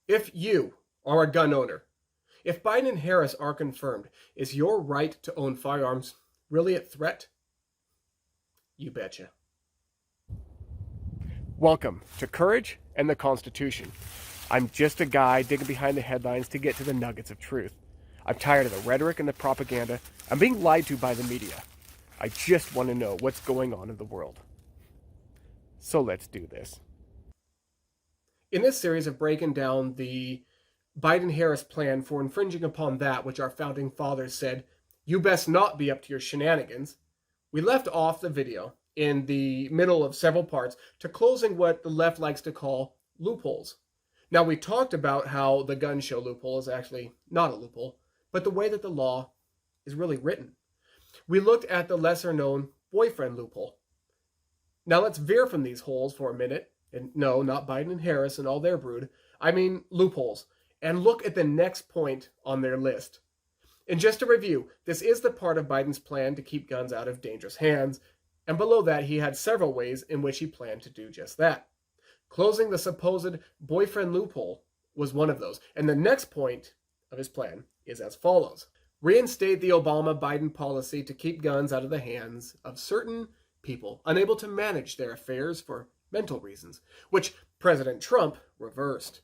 If you are a gun owner, if Biden and Harris are confirmed, is your right to own firearms really at threat? You betcha. Welcome to Courage and the Constitution. I'm just a guy digging behind the headlines to get to the nuggets of truth. I'm tired of the rhetoric and the propaganda. I'm being lied to by the media. I just want to know what's going on in the world. So let's do this. In this series of breaking down the Biden-Harris plan for infringing upon that which our founding fathers said, you best not be up to your shenanigans, we left off the video in the middle of several parts to closing what the left likes to call loopholes. Now, we talked about how the gun show loophole is actually not a loophole, but the way that the law is really written. We looked at the lesser-known boyfriend loophole. Now, let's veer from these holes for a minute, and no, not Biden and Harris and all their brood. I mean loopholes, and look at the next point on their list. And just to review, this is the part of Biden's plan to keep guns out of dangerous hands, and below that he had several ways in which he planned to do just that. Closing the supposed boyfriend loophole was one of those, and the next point of his plan is as follows. Reinstate the Obama-Biden policy to keep guns out of the hands of certain people unable to manage their affairs for mental reasons, which President Trump reversed.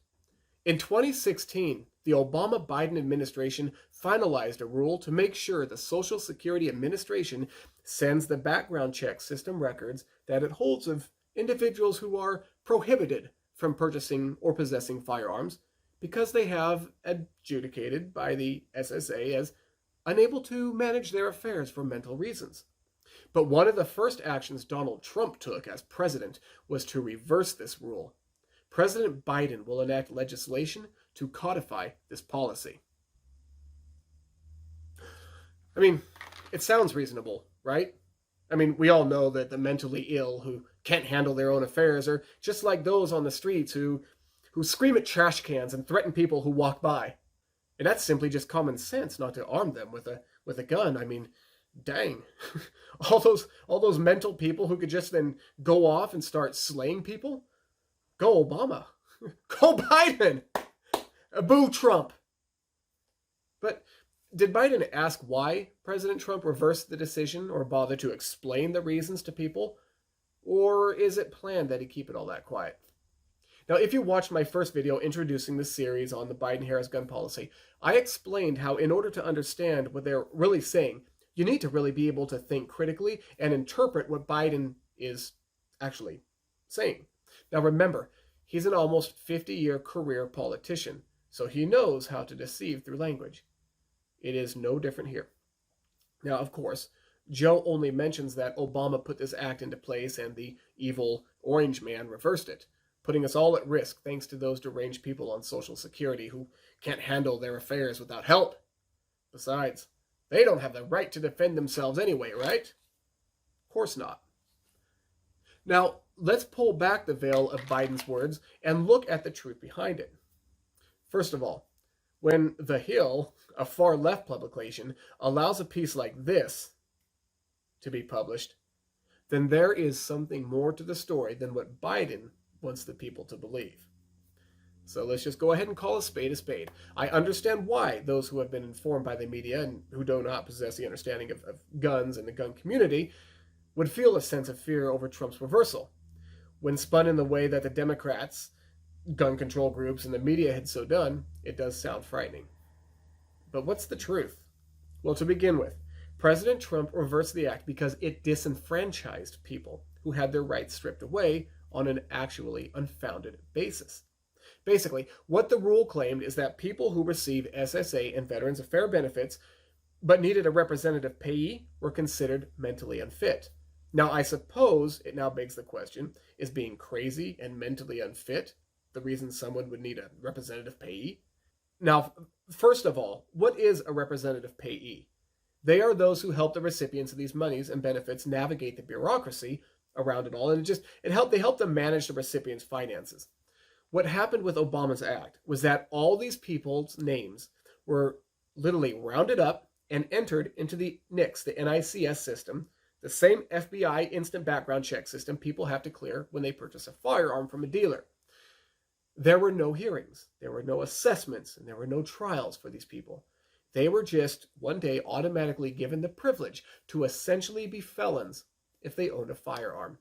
In 2016, the Obama-Biden administration finalized a rule to make sure the Social Security Administration sends the background check system records that it holds of individuals who are prohibited from purchasing or possessing firearms because they have adjudicated by the SSA as unable to manage their affairs for mental reasons. But one of the first actions Donald Trump took as president was to reverse this rule. President Biden will enact legislation to codify this policy. I mean, it sounds reasonable, right? I mean, we all know that the mentally ill who can't handle their own affairs are just like those on the streets who scream at trash cans and threaten people who walk by. And that's simply just common sense not to arm them with a gun. I mean, dang. all those mental people who could just then go off and start slaying people? Go Obama. Go Biden. Boo Trump. But did Biden ask why President Trump reversed the decision or bother to explain the reasons to people? Or is it planned that he keep it all that quiet? Now, if you watched my first video introducing the series on the Biden-Harris gun policy, I explained how in order to understand what they're really saying, you need to really be able to think critically and interpret what Biden is actually saying. Now remember, he's an almost 50-year career politician, so he knows how to deceive through language. It is no different here. Now, of course, Joe only mentions that Obama put this act into place and the evil orange man reversed it, putting us all at risk thanks to those deranged people on Social Security who can't handle their affairs without help. Besides, they don't have the right to defend themselves anyway, right? Of course not. Now, let's pull back the veil of Biden's words and look at the truth behind it. First of all, when The Hill, a far-left publication, allows a piece like this to be published, then there is something more to the story than what Biden wants the people to believe. So let's just go ahead and call a spade a spade. I understand why those who have been informed by the media and who do not possess the understanding of guns and the gun community would feel a sense of fear over Trump's reversal. When spun in the way that the Democrats, gun control groups, and the media had so done, it does sound frightening. But what's the truth? Well, to begin with, President Trump reversed the act because it disenfranchised people who had their rights stripped away on an actually unfounded basis. Basically, what the rule claimed is that people who receive SSA and Veterans Affairs benefits but needed a representative payee were considered mentally unfit. Now, I suppose it now begs the question, is being crazy and mentally unfit the reason someone would need a representative payee? Now, first of all, what is a representative payee? They are those who help the recipients of these monies and benefits navigate the bureaucracy around it all, and they help them manage the recipient's finances. What happened with Obama's act was that all these people's names were literally rounded up and entered into the NICS, the NICS system, the same FBI instant background check system people have to clear when they purchase a firearm from a dealer. There were no hearings, there were no assessments, and there were no trials for these people. They were just one day automatically given the privilege to essentially be felons if they owned a firearm.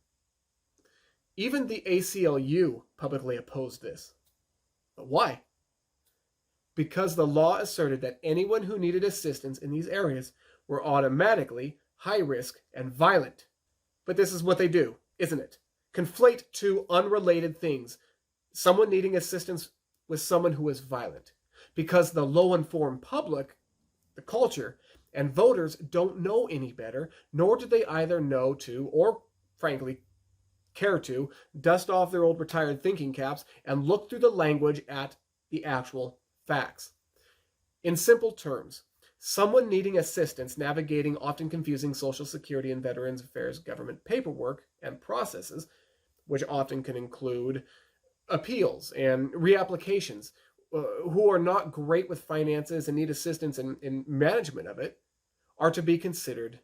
Even the ACLU publicly opposed this. But why? Because the law asserted that anyone who needed assistance in these areas were automatically high risk and violent. But this is what they do, isn't it? Conflate two unrelated things. Someone needing assistance with someone who is violent. Because the low-informed public, the culture, and voters don't know any better, nor do they either know to, or frankly, care to, dust off their old retired thinking caps and look through the language at the actual facts. In simple terms, someone needing assistance navigating often confusing Social Security and Veterans Affairs government paperwork and processes, which often can include appeals and reapplications, who are not great with finances and need assistance in management of it, are to be considered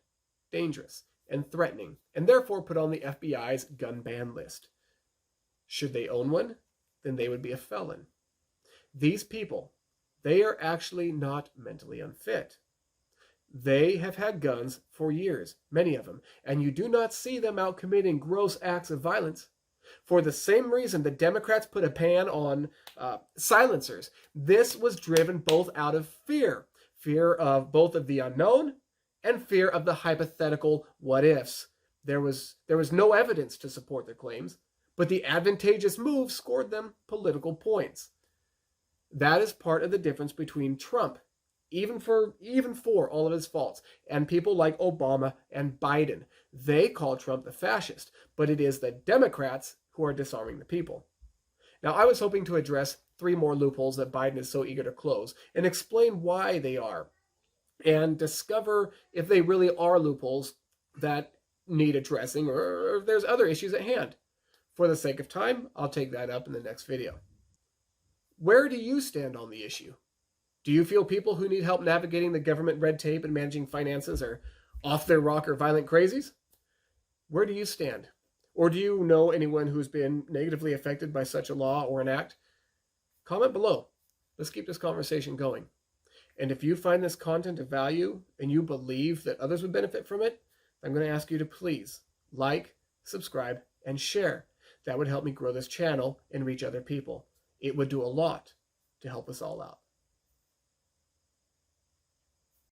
dangerous and threatening, and therefore put on the FBI's gun ban list. Should they own one, then they would be a felon. These people, they are actually not mentally unfit. They have had guns for years, many of them, and you do not see them out committing gross acts of violence. For the same reason the Democrats put a ban on silencers. This was driven both out of fear. Fear of both of the unknown and fear of the hypothetical what-ifs. There was no evidence to support their claims, but the advantageous move scored them political points. That is part of the difference between Trump, even for all of his faults, and people like Obama and Biden. They call Trump the fascist, but it is the Democrats who are disarming the people. Now, I was hoping to address 3 more loopholes that Biden is so eager to close and explain why they are, and discover if they really are loopholes that need addressing or if there's other issues at hand. For the sake of time, I'll take that up in the next video. Where do you stand on the issue? Do you feel people who need help navigating the government red tape and managing finances are off their rocker violent crazies? Where do you stand? Or do you know anyone who's been negatively affected by such a law or an act? Comment below. Let's keep this conversation going. And if you find this content of value and you believe that others would benefit from it, I'm going to ask you to please like, subscribe, and share. That would help me grow this channel and reach other people. It would do a lot to help us all out.